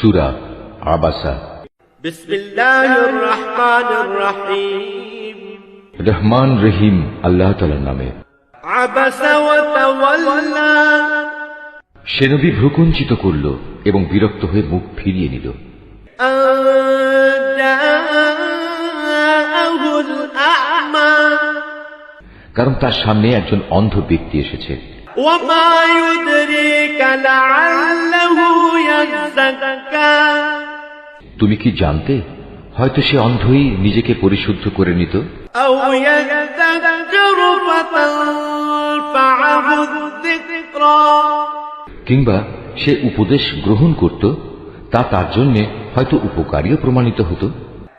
সূরা আবাসা। বিসমিল্লাহির রহমানির রহিম। রহমান রহিম আল্লাহ তাআলার নামে। আবাসা ওয়া তাওয়াল্লা। সে নবী ভ্রুকুঞ্চিত করল এবং বিরক্ত হয়ে মুখ ফিরিয়ে নিল। জাআহুল আ'মা। কারণ তার সামনে একজন অন্ধ ব্যক্তি এসেছে। ওয়া মা ইউদরিকা লাআল্লাহু ইয়াযাক্কা। তুমি কি জানতে হয়তো সে অন্ধই নিজেকে পরিশুদ্ধ করে নিত। আও ইয়াযাক্কারু ফাতানফা'হু যিকরা। কিংবা সে উপদেশ গ্রহণ করত, তা তার জন্য হয়তো উপকারীও প্রমাণিত হতো।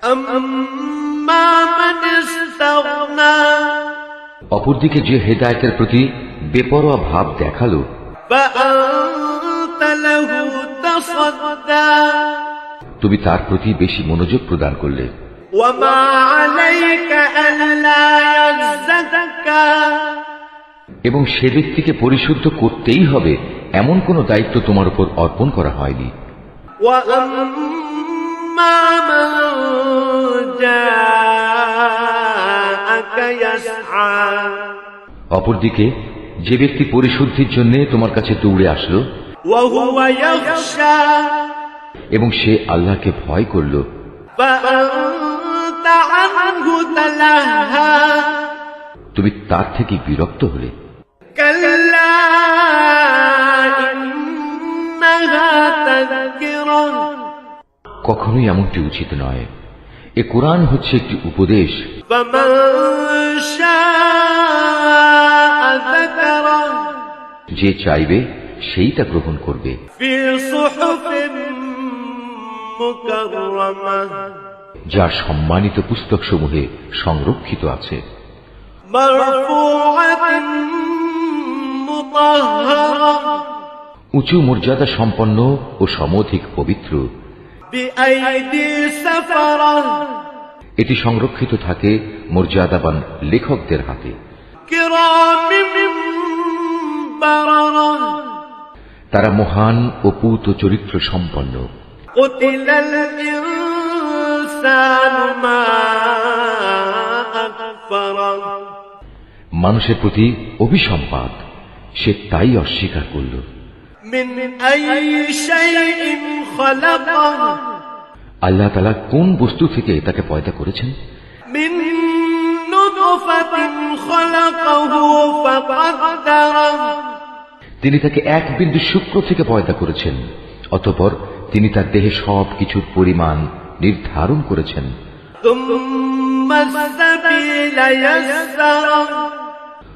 আম্মা মান ইসতাগনা। অপরদিকে যে হেদায়েতের প্রতি বেপরোয়া ভাব দেখালো, ফাআনতা লাহু তাসাদ্দা। তুমি তার প্রতি বেশি মনোযোগ প্রদান করলে। ওয়া মা আলাইকা আল্লা ইয়াযাক্কা। এবং সে ব্যক্তিকে পরিশুদ্ধ করতেই হবে এমন কোন দায়িত্ব তোমার উপর অর্পণ করা হয়নি। ওয়া আম্মা মান জাআকা ইয়াসআ। অপরদিকে যে ব্যক্তি পরিশুদ্ধির জন্য তোমার কাছে দৌড়ে আসলো, ওয়া হুয়া ইয়াখশা। এবং সে আল্লাহকে ভয় করল, ফাআনতা আনহু তালাহা। তুমি তার থেকে বিরক্ত হলে। কাল্লা ইন্নাহা তাযকিরা। কখনোই এমনটি উচিত নয়। এ কোরআন হচ্ছে একটি উপদেশ। ফামান শাআ যাকারা। যে চাইবে সেই তা গ্রহণ করবে। ফি সুহুফিন মুকাররামাহ। যা সম্মানিত পুস্তকসমূহে সংরক্ষিত আছে। মারফুআতিন মুতাহহারা। উঁচু মর্যাদা সম্পন্ন ও সমধিক পবিত্র। বিআইদি সাফারা। এটি সংরক্ষিত থাকে মর্যাদাবান লেখকদের হাতে। কিরামিন বারারা। তারা মহান ও পূত চরিত্র সম্পন্ন। কুতিলাল ইনসানু মা আকফারা। মানুষের প্রতি অভিসম্পাত, সে তাই অস্বীকার করল। মিন আইয়ি শাইইন খালাকাহ। আল্লাহ তাআলা কোন বস্তু থেকে তাকে পয়দা করেছেন? মিন নুতফাতিন খালাকাহু ফাকাদ্দারা। তিনি তাকে এক বিন্দু শুক্র থেকে পয়দা করেছেন, অতঃপর তিনি তার দেহে সব কিছুর পরিমাণ নির্ধারণ করেছেন। তুম্মা সাবিলা ইয়াসসারা।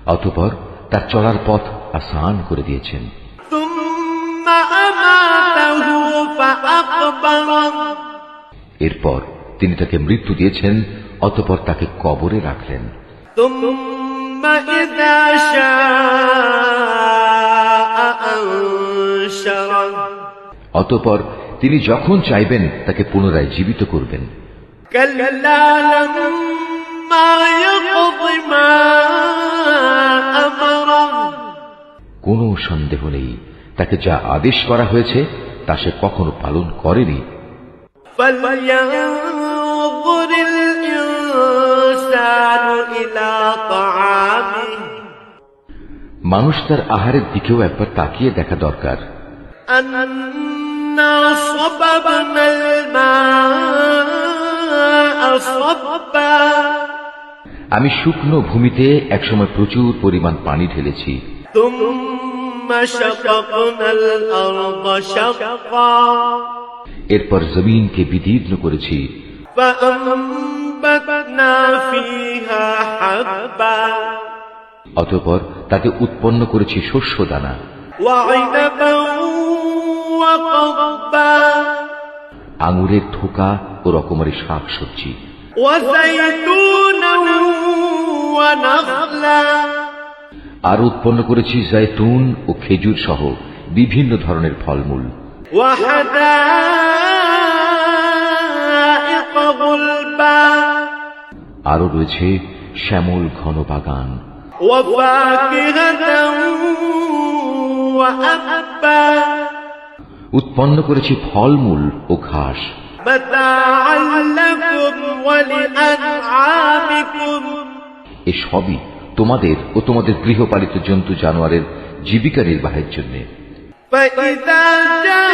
অতঃপর তার চলার পথ আসান করে দিয়েছেন। তুম্মা আমাতাহু ফাআকবারা। এরপর তিনি তাকে মৃত্যু দিয়েছেন, অতঃপর তাকে কবরে রাখলেন। তুম্মা ইযা শাআ আনশারা। অতঃপর তিনি যখন চাইবেন তাকে পুনরায় জীবিত করবেন। কাল্লা লাম্মা ইয়াকদি মা আমারা। কোনো সন্দেহ নেই, তাকে যা আদেশ করা হয়েছে তা সে কখনো পালন করেনি। ফালইয়ানযুরিল ইনসানু ইলা তাআমিহি। মানুষ তার আহারের দিকেও একবার তাকিয়ে দেখা দরকার। আন্না সাবাবনাল মা'a সাব্বা। আমি শুকনো ভূমিতে একসময় প্রচুর পরিমাণ পানি ঢেলেছি। তুম্মা শাকাকনাল আরদা শাক্কা। এরপর জমিনকে বিদীর্ণ করেছি। ফাআনবাতনা ফীহা হাব্বা। অতঃপর তাতে উৎপন্ন করেছি শস্য দানা। ওয়া ইনাবান ওয়া কাব্বা। আঙুরের থোকা ও রকমের শাক সবজি। ওয়া যাইতুনান ওয়া নাখলা। আর উৎপন্ন করেছি জায়তুন ও খেজুর সহ বিভিন্ন ধরনের ফলমূল। ওয়া হাদাইকা গুলবা। আরো রয়েছে শ্যামল ঘন বাগান। ওয়া ফাকিহাতান ওয়া আব্বা। উৎপন্ন করেছি ফলমূল ও ঘাস, متاعا لكم ولأنعامكم এ সবই তোমাদের ও তোমাদের গৃহপালিত জন্তু জানোয়ারের জীবিকা নির্বাহের জন্য। فإذا جاءت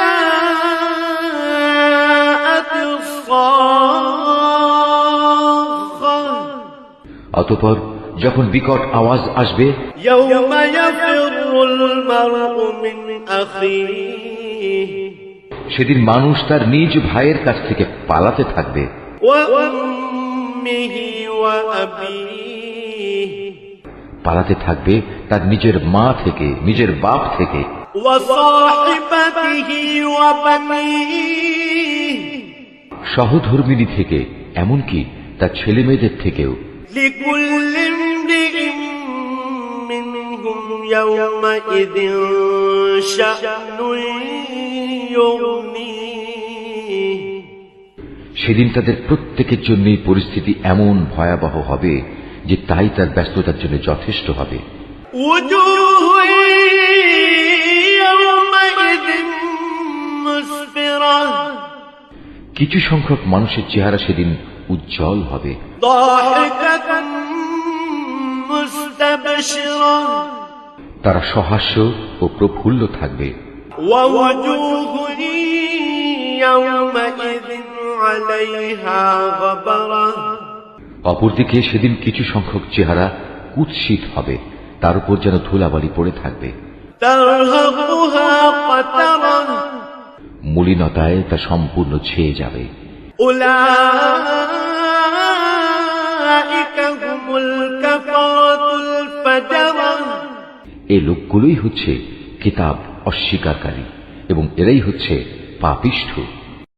الصاخة অতঃপর যখন বিকট আওয়াজ আসবে, يوم يفر المرء من أخيه সেদিন মানুষ তার নিজ ভাইয়ের কাছ থেকে পালাতে থাকবে, وأمه وأبيه পালাতে থাকবে তার নিজের মা থেকে, নিজের বাপ থেকে, وصاحبته وبنيه সহধর্মিণী থেকে, এমনকি তার ছেলে মেয়েদের থেকেও। لكل امرئ منهم يومئذ شأن يغنيه সেদিন তাদের প্রত্যেকের জন্যই পরিস্থিতি এমন ভয়াবহ হবে যে তাই তার ব্যস্ততার জন্য যথেষ্ট হবে। وجوه يومئذ مسفرة কিছু সংখ্যক মানুষের চেহারা সেদিন উজ্জ্বল হবে, ضاحكة مستبشرة তারা সহাস্য ও প্রফুল্ল থাকবে। ووجوه يومئذ عليها غبرة অপরদিকে সেদিন কিছু সংখ্যক চেহারা কুৎসিত হবে, তার উপর যেন ধুলাবালি পড়ে থাকবে। ترهقها قترة মলিনতায় তা সম্পূর্ণ ছেয়ে যাবে। أولئك هم الكفرة الفجرة এই লোকগুলোই হচ্ছে কিতাব অস্বীকারী এবং এরাই হচ্ছে পাপিষ্ঠ।